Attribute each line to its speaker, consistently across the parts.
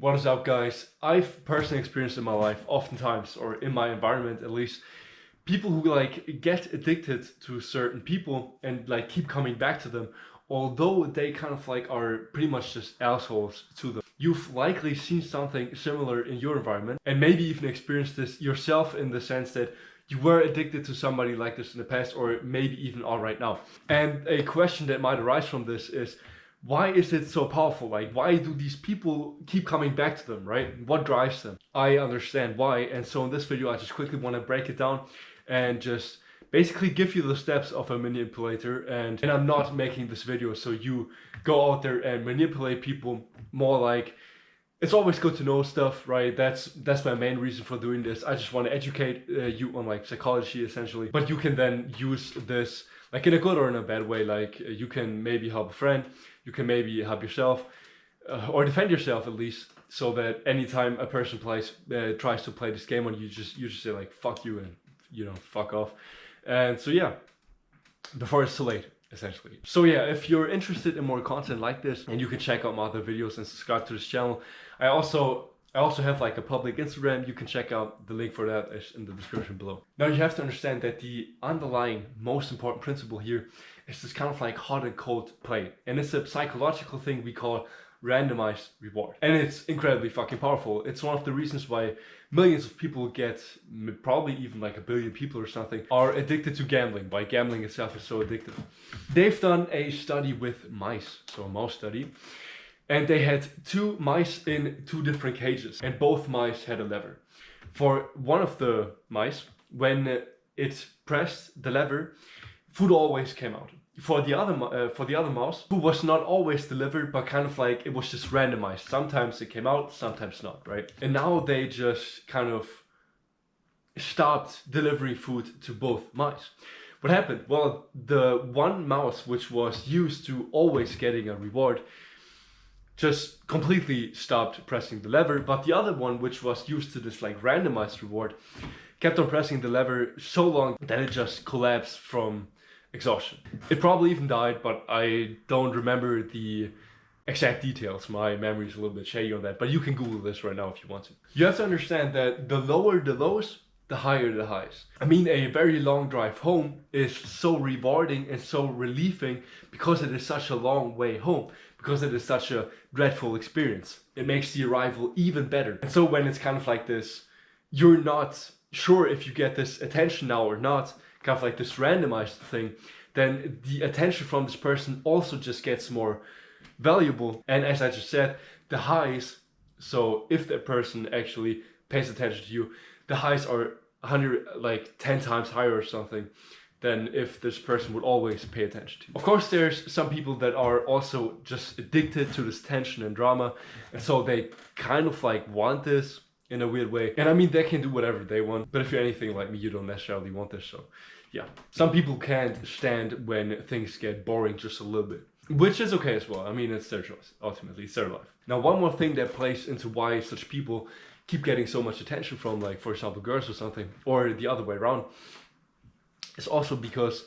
Speaker 1: What is up, guys? I've personally experienced in my life, oftentimes, or in my environment at least, people who like get addicted to certain people and like keep coming back to them, although they kind of like are pretty much just assholes to them. You've likely seen something similar in your environment and maybe even experienced this yourself in the sense that you were addicted to somebody like this in the past, or maybe even are right now. And a question that might arise from this is, why is it so powerful? Like, why do these people keep coming back to them, right? What drives them? I understand why. And so in this video, I just quickly want to break it down and just basically give you the steps of a manipulator. And I'm not making this video so you go out there and manipulate people. More like, it's always good to know stuff, right? That's my main reason for doing this. I just want to educate you on like psychology essentially. But you can then use this like in a good or in a bad way. Like you can maybe help a friend, you can maybe help yourself, or defend yourself at least, so that anytime a person tries to play this game on you, just say like fuck you and fuck off. And so yeah, before it's too late essentially. So yeah, if you're interested in more content like this, and you can check out my other videos and subscribe to this channel. I also have like a public Instagram. You can check out the link for that in the description below. Now you have to understand that the underlying most important principle here is this kind of like hot and cold play. And it's a psychological thing we call randomized reward. And it's incredibly fucking powerful. It's one of the reasons why millions of people probably even like 1 billion people or something, are addicted to gambling. Why gambling itself is so addictive. They've done a study with mice, so a mouse study. And they had 2 mice in 2 different cages, and both mice had a lever. For one of the mice, when it pressed the lever, food always came out. For the other mouse, who was not always delivered, but kind of like it was just randomized. Sometimes it came out, sometimes not, right? And now they just kind of stopped delivering food to both mice. What happened? Well, the one mouse which was used to always getting a reward just completely stopped pressing the lever, but the other one, which was used to this like randomized reward, kept on pressing the lever so long that it just collapsed from exhaustion. It probably even died, but I don't remember the exact details. My memory is a little bit shady on that, but you can Google this right now if you want to. You have to understand that the lower the lows, the higher the highs. I mean, a very long drive home is so rewarding and so relieving because it is such a long way home, because it is such a dreadful experience. It makes the arrival even better. And so when it's kind of like this, you're not sure if you get this attention now or not, kind of like this randomized thing, then the attention from this person also just gets more valuable. And as I just said, the highs, so if that person actually pays attention to you, the highs are 10 times higher or something than if this person would always pay attention to you. Of course, there's some people that are also just addicted to this tension and drama, and so they kind of like want this in a weird way. And I mean, they can do whatever they want, but if you're anything like me, you don't necessarily want this. So yeah, some people can't stand when things get boring just a little bit, which is okay as well. I mean, it's their choice. Ultimately, it's their life. Now, one more thing that plays into why such people keep getting so much attention from, like, for example, girls or something, or the other way around, is also because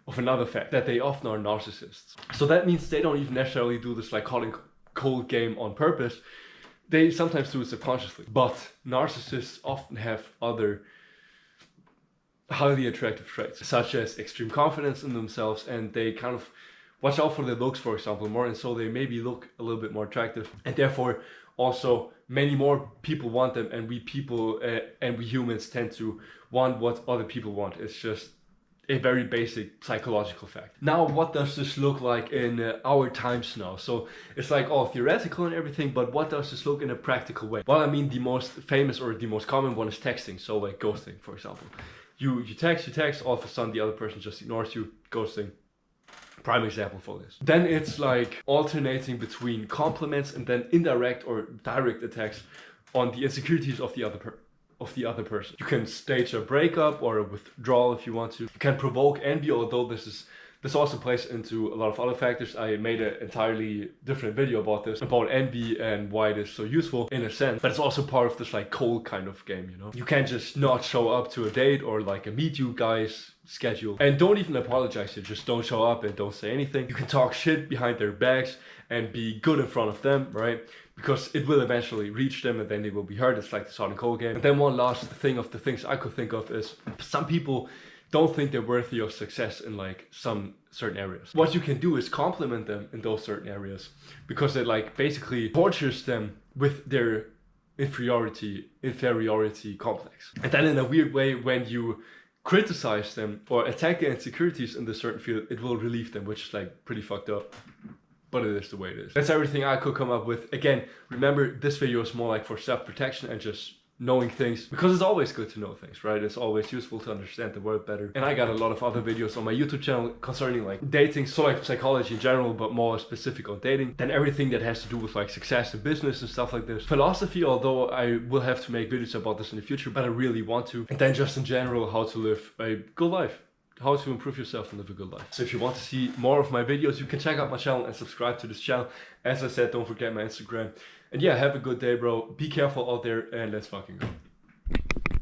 Speaker 1: of another fact, that they often are narcissists. So that means they don't even necessarily do this like hot and cold game on purpose. They sometimes do it subconsciously. But narcissists often have other highly attractive traits, such as extreme confidence in themselves, and they kind of watch out for their looks, for example, more, and so they maybe look a little bit more attractive, and therefore also many more people want them, and we humans tend to want what other people want. It's just a very basic psychological fact. Now, what does this look like in our times now? So it's like all theoretical and everything, but what does this look in a practical way? Well, I mean, the most famous or the most common one is texting. So like ghosting, for example. You text, all of a sudden the other person just ignores you, ghosting. Prime example for this. Then it's like alternating between compliments and then indirect or direct attacks on the insecurities of the other person. You can stage a breakup or a withdrawal if you want to. You can provoke envy, although this also plays into a lot of other factors. I made an entirely different video about this, about envy and why it is so useful in a sense. But it's also part of this like cold kind of game, you know? You can't just not show up to a date or like a meet you guys schedule. And don't even apologize here, just don't show up and don't say anything. You can talk shit behind their backs and be good in front of them, right? because it will eventually reach them and then they will be hurt. It's like the Hot and Cold game. And then one last thing of the things I could think of is some people don't think they're worthy of success in like some certain areas. What you can do is compliment them in those certain areas, because it like basically tortures them with their inferiority complex. And then in a weird way, when you criticize them or attack their insecurities in this certain field, it will relieve them, which is like pretty fucked up. But it is the way it is. That's everything I could come up with. Again, remember, this video is more like for self-protection and just knowing things, because it's always good to know things, right? It's always useful to understand the world better. And I got a lot of other videos on my YouTube channel concerning like dating, so like psychology in general, but more specific on dating. Then everything that has to do with like success in business and stuff like this. Philosophy, although I will have to make videos about this in the future, but I really want to. And then just in general, how to live a good life. How to improve yourself and live a good life. So if you want to see more of my videos, you can check out my channel and subscribe to this channel. As I said, don't forget my Instagram. And yeah, have a good day, bro. Be careful out there and let's fucking go.